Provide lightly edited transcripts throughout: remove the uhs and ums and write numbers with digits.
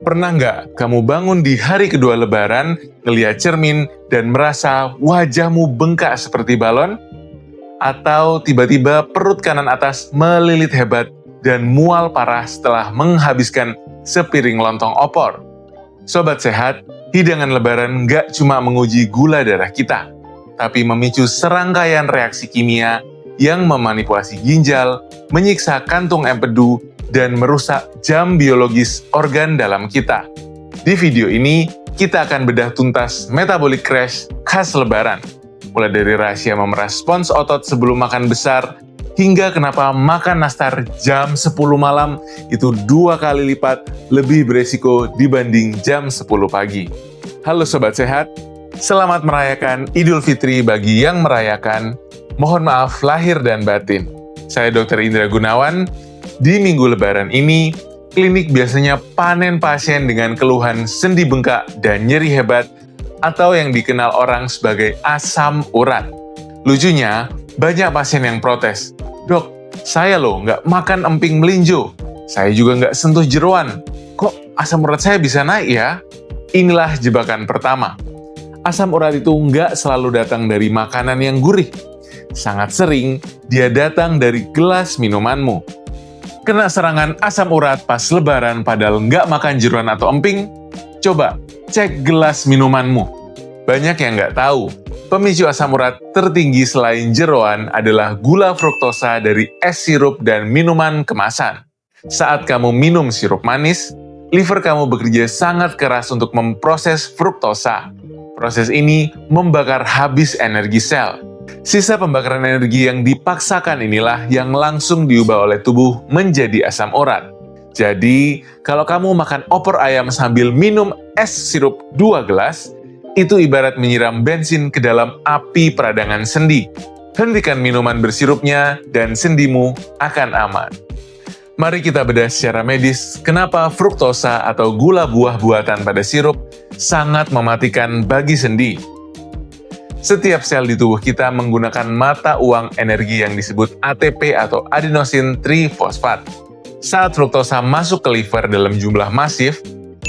Pernah nggak kamu bangun di hari kedua Lebaran, ngeliat cermin, dan merasa wajahmu bengkak seperti balon? Atau tiba-tiba perut kanan atas melilit hebat dan mual parah setelah menghabiskan sepiring lontong opor? Sobat sehat, hidangan Lebaran nggak cuma menguji gula darah kita, tapi memicu serangkaian reaksi kimia yang memanipulasi ginjal, menyiksa kantung empedu, dan merusak jam biologis organ dalam kita. Di video ini, kita akan bedah tuntas metabolic crash khas Lebaran. Mulai dari rahasia memeras spons otot sebelum makan besar, hingga kenapa makan nastar jam 10 malam itu 2 kali lipat lebih beresiko dibanding jam 10 pagi. Halo Sobat Sehat, selamat merayakan Idul Fitri bagi yang merayakan. Mohon maaf lahir dan batin. Saya Dr. Indra Gunawan. Di minggu Lebaran ini, klinik biasanya panen pasien dengan keluhan sendi bengkak dan nyeri hebat atau yang dikenal orang sebagai asam urat. Lucunya, banyak pasien yang protes, "Dok, saya loh nggak makan emping melinjo. Saya juga nggak sentuh jeroan. Kok asam urat saya bisa naik ya?" Inilah jebakan pertama. Asam urat itu nggak selalu datang dari makanan yang gurih. Sangat sering, dia datang dari gelas minumanmu. Kena serangan asam urat pas Lebaran padahal nggak makan jeroan atau emping? Coba cek gelas minumanmu. Banyak yang nggak tahu, pemicu asam urat tertinggi selain jeroan adalah gula fruktosa dari es sirup dan minuman kemasan. Saat kamu minum sirup manis, liver kamu bekerja sangat keras untuk memproses fruktosa. Proses ini membakar habis energi sel. Sisa pembakaran energi yang dipaksakan inilah yang langsung diubah oleh tubuh menjadi asam urat. Jadi, kalau kamu makan opor ayam sambil minum es sirup 2 gelas, itu ibarat menyiram bensin ke dalam api peradangan sendi. Hentikan minuman bersirupnya dan sendimu akan aman. Mari kita bedah secara medis kenapa fruktosa atau gula buah buatan pada sirup sangat mematikan bagi sendi. Setiap sel di tubuh kita menggunakan mata uang energi yang disebut ATP atau adenosine trifosfat. Saat fruktosa masuk ke liver dalam jumlah masif,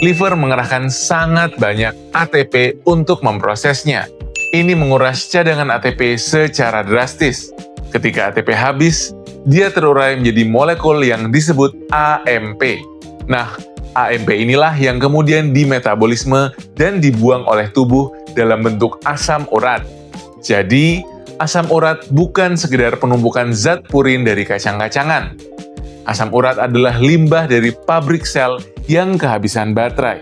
liver mengerahkan sangat banyak ATP untuk memprosesnya. Ini menguras cadangan ATP secara drastis. Ketika ATP habis, dia terurai menjadi molekul yang disebut AMP. Nah, AMP inilah yang kemudian dimetabolisme dan dibuang oleh tubuh dalam bentuk asam urat. Jadi, asam urat bukan sekedar penumpukan zat purin dari kacang-kacangan. Asam urat adalah limbah dari pabrik sel yang kehabisan baterai.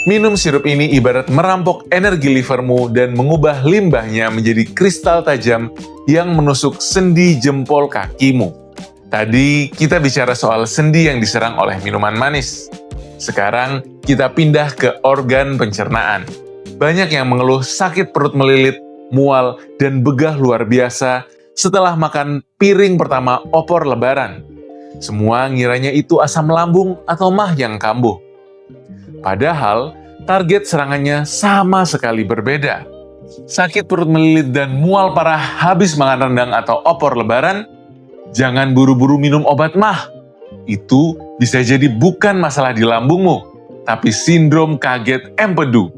Minum sirup ini ibarat merampok energi livermu dan mengubah limbahnya menjadi kristal tajam yang menusuk sendi jempol kakimu. Tadi kita bicara soal sendi yang diserang oleh minuman manis. Sekarang kita pindah ke organ pencernaan. Banyak yang mengeluh sakit perut melilit, mual, dan begah luar biasa setelah makan piring pertama opor Lebaran. Semua ngiranya itu asam lambung atau mah yang kambuh. Padahal, target serangannya sama sekali berbeda. Sakit perut melilit dan mual parah habis makan rendang atau opor Lebaran? Jangan buru-buru minum obat mah. Itu bisa jadi bukan masalah di lambungmu, tapi sindrom kaget empedu.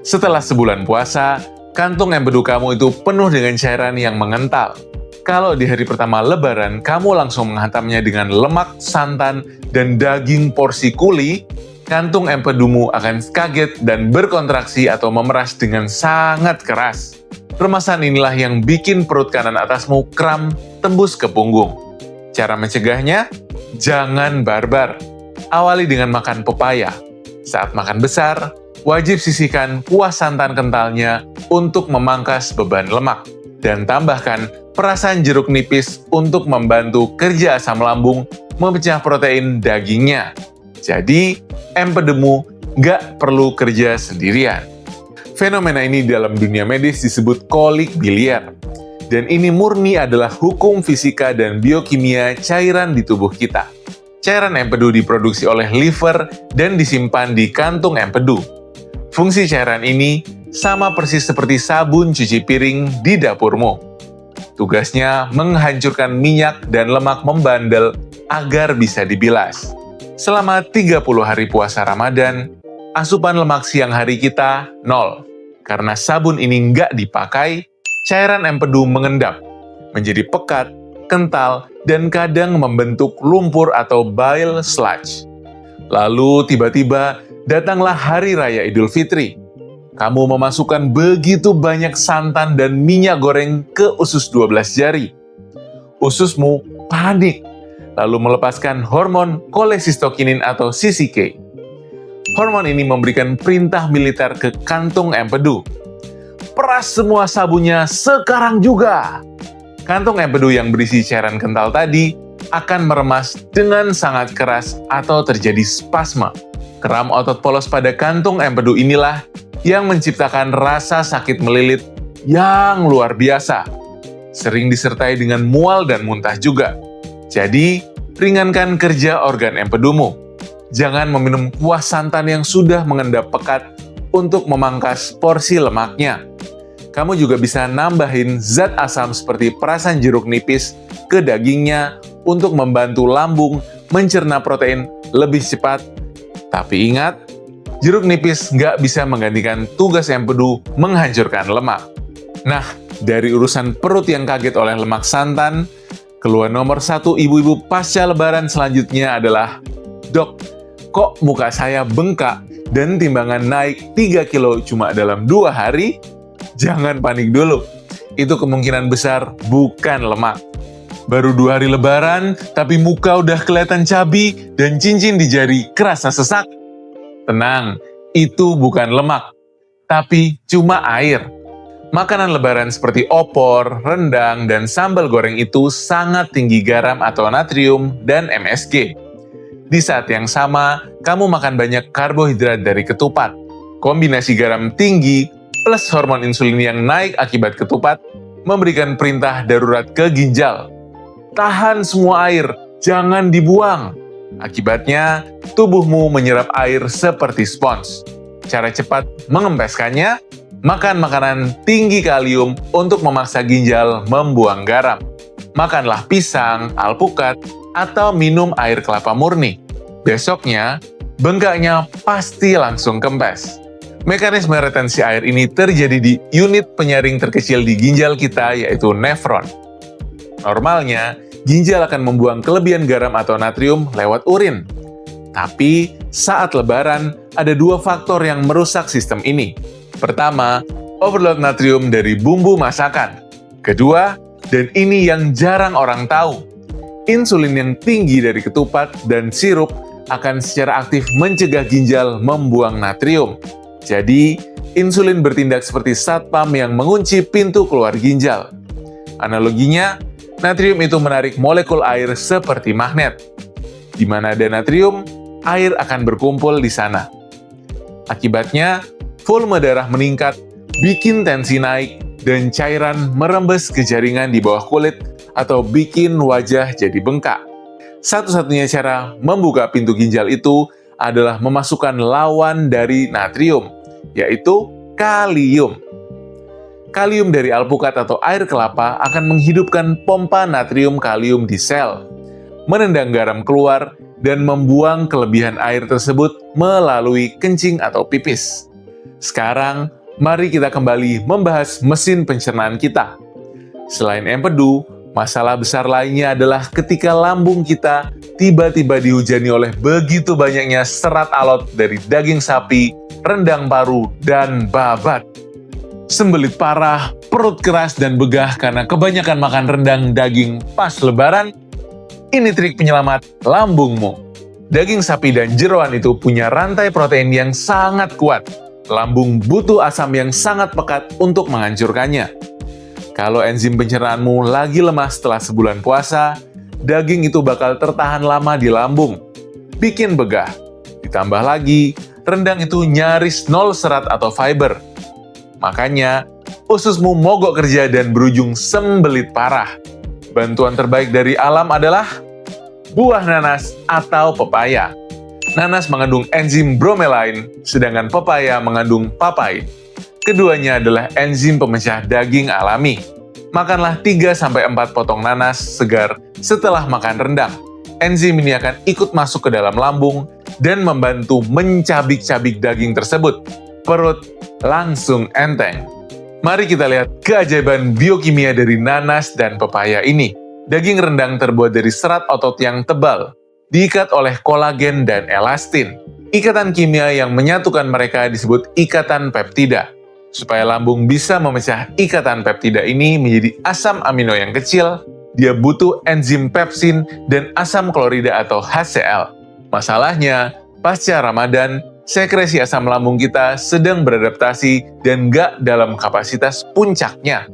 Setelah sebulan puasa, kantung empedu kamu itu penuh dengan cairan yang mengental. Kalau di hari pertama Lebaran, kamu langsung menghantamnya dengan lemak, santan, dan daging porsi kuli, kantung empedumu akan kaget dan berkontraksi atau memeras dengan sangat keras. Remasan inilah yang bikin perut kanan atasmu kram tembus ke punggung. Cara mencegahnya? Jangan barbar. Awali dengan makan pepaya. Saat makan besar, wajib sisihkan kuah santan kentalnya untuk memangkas beban lemak. Dan tambahkan perasan jeruk nipis untuk membantu kerja asam lambung memecah protein dagingnya. Jadi, empedumu nggak perlu kerja sendirian. Fenomena ini dalam dunia medis disebut kolik biliar. Dan ini murni adalah hukum fisika dan biokimia cairan di tubuh kita. Cairan empedu diproduksi oleh liver dan disimpan di kantung empedu. Fungsi cairan ini sama persis seperti sabun cuci piring di dapurmu. Tugasnya menghancurkan minyak dan lemak membandel agar bisa dibilas. Selama 30 hari puasa Ramadan, asupan lemak siang hari kita 0. Karena sabun ini nggak dipakai, cairan empedu mengendap, menjadi pekat, kental, dan kadang membentuk lumpur atau bile sludge. Lalu tiba-tiba datanglah Hari Raya Idul Fitri. Kamu memasukkan begitu banyak santan dan minyak goreng ke usus 12 jari. Ususmu panik, lalu melepaskan hormon cholecystokinin atau CCK. Hormon ini memberikan perintah militer ke kantung empedu. Peras semua sabunnya sekarang juga! Kantung empedu yang berisi cairan kental tadi akan meremas dengan sangat keras atau terjadi spasme. Keram otot polos pada kantung empedu inilah yang menciptakan rasa sakit melilit yang luar biasa. Sering disertai dengan mual dan muntah juga. Jadi, ringankan kerja organ empedumu. Jangan meminum kuah santan yang sudah mengendap pekat untuk memangkas porsi lemaknya. Kamu juga bisa nambahin zat asam seperti perasan jeruk nipis ke dagingnya untuk membantu lambung mencerna protein lebih cepat. Tapi ingat, jeruk nipis nggak bisa menggantikan tugas empedu menghancurkan lemak. Nah, dari urusan perut yang kaget oleh lemak santan, keluhan nomor 1 ibu-ibu pasca lebaran selanjutnya adalah, "Dok, kok muka saya bengkak dan timbangan naik 3 kilo cuma dalam 2 hari?" Jangan panik dulu, itu kemungkinan besar bukan lemak. Baru 2 hari lebaran, tapi muka udah kelihatan cabi dan cincin di jari kerasa sesak. Tenang, itu bukan lemak, tapi cuma air. Makanan lebaran seperti opor, rendang, dan sambal goreng itu sangat tinggi garam atau natrium dan MSG. Di saat yang sama, kamu makan banyak karbohidrat dari ketupat. Kombinasi garam tinggi plus hormon insulin yang naik akibat ketupat memberikan perintah darurat ke ginjal. Tahan semua air, jangan dibuang. Akibatnya, tubuhmu menyerap air seperti spons. Cara cepat mengempeskannya, makan makanan tinggi kalium untuk memaksa ginjal membuang garam. Makanlah pisang, alpukat, atau minum air kelapa murni. Besoknya, bengkaknya pasti langsung kempes. Mekanisme retensi air ini terjadi di unit penyaring terkecil di ginjal kita, yaitu nefron. Normalnya, ginjal akan membuang kelebihan garam atau natrium lewat urin. Tapi, saat lebaran, ada 2 faktor yang merusak sistem ini. Pertama, overload natrium dari bumbu masakan. Kedua, dan ini yang jarang orang tahu, insulin yang tinggi dari ketupat dan sirup akan secara aktif mencegah ginjal membuang natrium. Jadi, insulin bertindak seperti satpam yang mengunci pintu keluar ginjal. Analoginya, natrium itu menarik molekul air seperti magnet. Di mana ada natrium, air akan berkumpul di sana. Akibatnya, volume darah meningkat, bikin tensi naik, dan cairan merembes ke jaringan di bawah kulit atau bikin wajah jadi bengkak. Satu-satunya cara membuka pintu ginjal itu adalah memasukkan lawan dari natrium, yaitu kalium. Kalium dari alpukat atau air kelapa akan menghidupkan pompa natrium kalium di sel, menendang garam keluar, dan membuang kelebihan air tersebut melalui kencing atau pipis. Sekarang, mari kita kembali membahas mesin pencernaan kita. Selain empedu, masalah besar lainnya adalah ketika lambung kita tiba-tiba dihujani oleh begitu banyaknya serat alot dari daging sapi, rendang paru, dan babat. Sembelit parah, perut keras dan begah karena kebanyakan makan rendang daging pas lebaran. Ini trik penyelamat lambungmu. Daging sapi dan jeroan itu punya rantai protein yang sangat kuat. Lambung butuh asam yang sangat pekat untuk menghancurkannya. Kalau enzim pencernaanmu lagi lemah setelah sebulan puasa, daging itu bakal tertahan lama di lambung, bikin begah. Ditambah lagi, rendang itu nyaris nol serat atau fiber. Makanya, ususmu mogok kerja dan berujung sembelit parah. Bantuan terbaik dari alam adalah buah nanas atau pepaya. Nanas mengandung enzim bromelain, sedangkan pepaya mengandung papain. Keduanya adalah enzim pemecah daging alami. Makanlah 3-4 potong nanas segar setelah makan rendang. enzim ini akan ikut masuk ke dalam lambung dan membantu mencabik-cabik daging tersebut. Perut langsung enteng. Mari kita lihat keajaiban biokimia dari nanas dan pepaya ini. Daging rendang terbuat dari serat otot yang tebal, diikat oleh kolagen dan elastin. Ikatan kimia yang menyatukan mereka disebut ikatan peptida. Supaya lambung bisa memecah ikatan peptida ini menjadi asam amino yang kecil, dia butuh enzim pepsin dan asam klorida atau HCl. Masalahnya, pasca Ramadan, sekresi asam lambung kita sedang beradaptasi dan nggak dalam kapasitas puncaknya.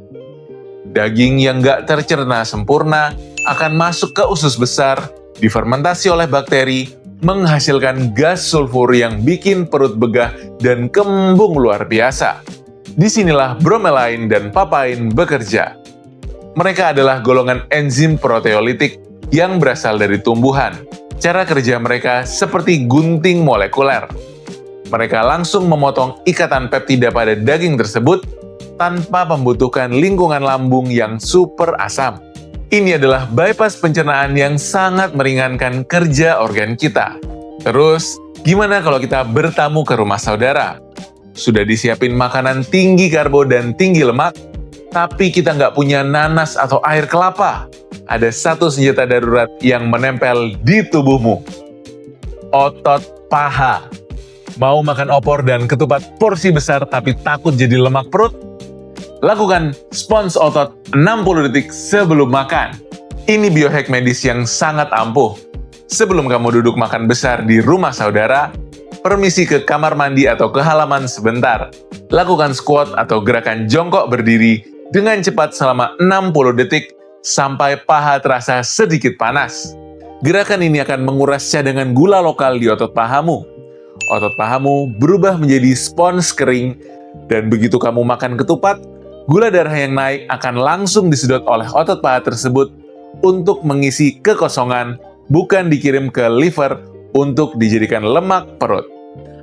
Daging yang nggak tercerna sempurna akan masuk ke usus besar, difermentasi oleh bakteri, menghasilkan gas sulfur yang bikin perut begah dan kembung luar biasa. Disinilah bromelain dan papain bekerja. Mereka adalah golongan enzim proteolitik yang berasal dari tumbuhan. Cara kerja mereka seperti gunting molekuler. Mereka langsung memotong ikatan peptida pada daging tersebut tanpa membutuhkan lingkungan lambung yang super asam. Ini adalah bypass pencernaan yang sangat meringankan kerja organ kita. Terus, gimana kalau kita bertamu ke rumah saudara? Sudah disiapin makanan tinggi karbo dan tinggi lemak, tapi kita nggak punya nanas atau air kelapa. Ada satu senjata darurat yang menempel di tubuhmu. Otot paha. Mau makan opor dan ketupat porsi besar tapi takut jadi lemak perut? Lakukan spons otot 60 detik sebelum makan. Ini biohack medis yang sangat ampuh. Sebelum kamu duduk makan besar di rumah saudara, permisi ke kamar mandi atau ke halaman sebentar. Lakukan squat atau gerakan jongkok berdiri dengan cepat selama 60 detik sampai paha terasa sedikit panas. Gerakan ini akan menguras cadangan gula lokal di otot pahamu. Otot pahamu berubah menjadi spons kering, dan begitu kamu makan ketupat, gula darah yang naik akan langsung disedot oleh otot paha tersebut untuk mengisi kekosongan, bukan dikirim ke liver untuk dijadikan lemak perut.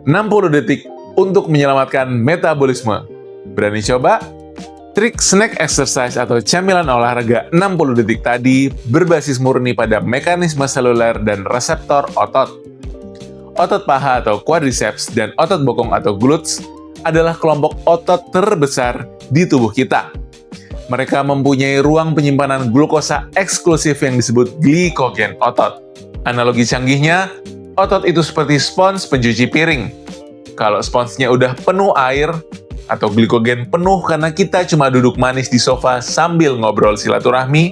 60 detik untuk menyelamatkan metabolisme. Berani coba? Trik snack exercise atau camilan olahraga 60 detik tadi berbasis murni pada mekanisme seluler dan reseptor otot. Otot paha atau quadriceps dan otot bokong atau glutes adalah kelompok otot terbesar di tubuh kita. Mereka mempunyai ruang penyimpanan glukosa eksklusif yang disebut glikogen otot. Analogi canggihnya, otot itu seperti spons pencuci piring. Kalau sponsnya udah penuh air, atau glikogen penuh karena kita cuma duduk manis di sofa sambil ngobrol silaturahmi,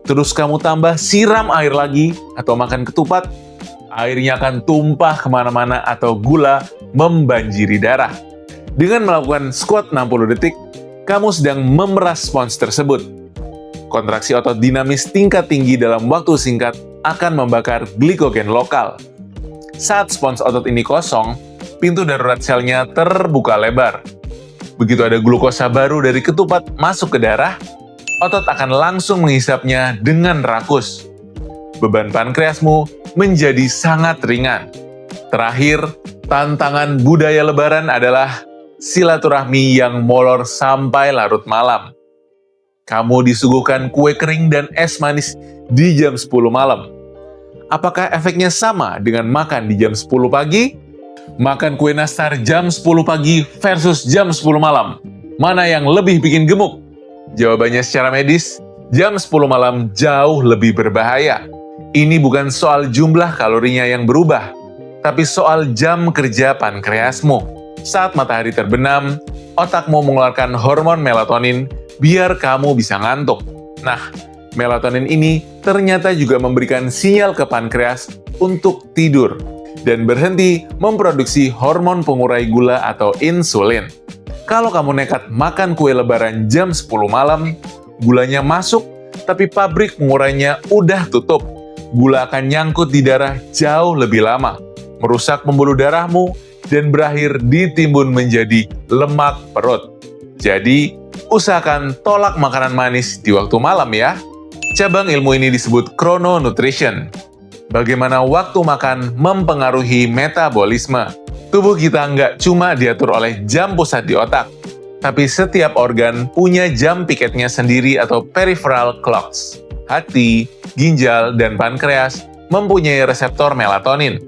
terus kamu tambah siram air lagi atau makan ketupat, airnya akan tumpah kemana-mana atau gula membanjiri darah. Dengan melakukan squat 60 detik, kamu sedang memeras spons tersebut. Kontraksi otot dinamis tingkat tinggi dalam waktu singkat akan membakar glikogen lokal. Saat spons otot ini kosong, pintu darurat selnya terbuka lebar. Begitu ada glukosa baru dari ketupat masuk ke darah, otot akan langsung menghisapnya dengan rakus. Beban pankreasmu menjadi sangat ringan. Terakhir, tantangan budaya Lebaran adalah silaturahmi yang molor sampai larut malam. Kamu disuguhkan kue kering dan es manis di jam 10 malam. Apakah efeknya sama dengan makan di jam 10 pagi? Makan kue nastar jam 10 pagi versus jam 10 malam. Mana yang lebih bikin gemuk? Jawabannya secara medis, jam 10 malam jauh lebih berbahaya. Ini bukan soal jumlah kalorinya yang berubah, tapi soal jam kerja pankreasmu. Saat matahari terbenam, otakmu mengeluarkan hormon melatonin biar kamu bisa ngantuk. Nah, melatonin ini ternyata juga memberikan sinyal ke pankreas untuk tidur dan berhenti memproduksi hormon pengurai gula atau insulin. Kalau kamu nekat makan kue lebaran jam 10 malam, gulanya masuk, tapi pabrik pengurainya udah tutup. Gula akan nyangkut di darah jauh lebih lama, merusak pembuluh darahmu, dan berakhir ditimbun menjadi lemak perut. Jadi, usahakan tolak makanan manis di waktu malam ya. Cabang ilmu ini disebut chrononutrition. Bagaimana waktu makan mempengaruhi metabolisme. Tubuh kita nggak cuma diatur oleh jam pusat di otak, tapi setiap organ punya jam piketnya sendiri atau peripheral clocks. Hati, ginjal, dan pankreas mempunyai reseptor melatonin.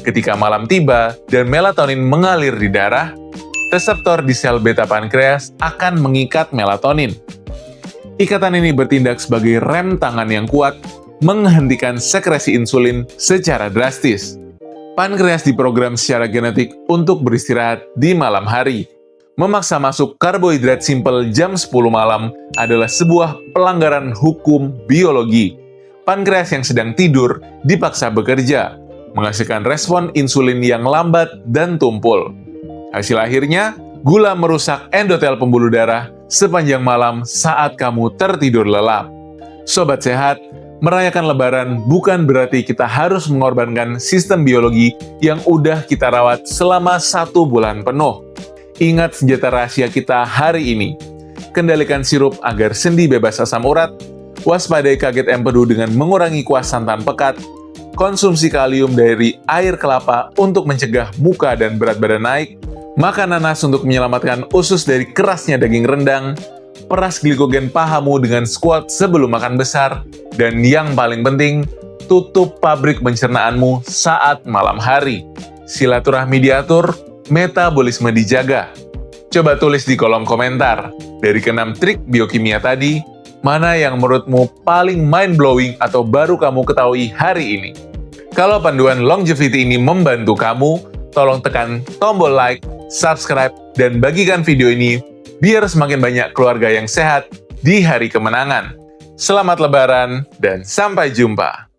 Ketika malam tiba dan melatonin mengalir di darah, reseptor di sel beta pankreas akan mengikat melatonin. Ikatan ini bertindak sebagai rem tangan yang kuat, menghentikan sekresi insulin secara drastis. Pankreas diprogram secara genetik untuk beristirahat di malam hari. Memaksa masuk karbohidrat simpel jam 10 malam adalah sebuah pelanggaran hukum biologi. Pankreas yang sedang tidur dipaksa bekerja, menghasilkan respon insulin yang lambat dan tumpul. Hasil akhirnya, gula merusak endotel pembuluh darah sepanjang malam saat kamu tertidur lelap. Sobat sehat, merayakan Lebaran bukan berarti kita harus mengorbankan sistem biologi yang udah kita rawat selama 1 bulan penuh. Ingat senjata rahasia kita hari ini. Kendalikan sirup agar sendi bebas asam urat, waspadai kaget empedu dengan mengurangi kuah santan pekat, konsumsi kalium dari air kelapa untuk mencegah muka dan berat badan naik, makan nanas untuk menyelamatkan usus dari kerasnya daging rendang, peras glikogen pahamu dengan squat sebelum makan besar, dan yang paling penting, tutup pabrik pencernaanmu saat malam hari. Silaturahmi diatur, metabolisme dijaga. Coba tulis di kolom komentar, dari ke-6 trik biokimia tadi, mana yang menurutmu paling mind-blowing atau baru kamu ketahui hari ini? Kalau panduan longevity ini membantu kamu, tolong tekan tombol like, subscribe, dan bagikan video ini biar semakin banyak keluarga yang sehat di hari kemenangan. Selamat Lebaran dan sampai jumpa.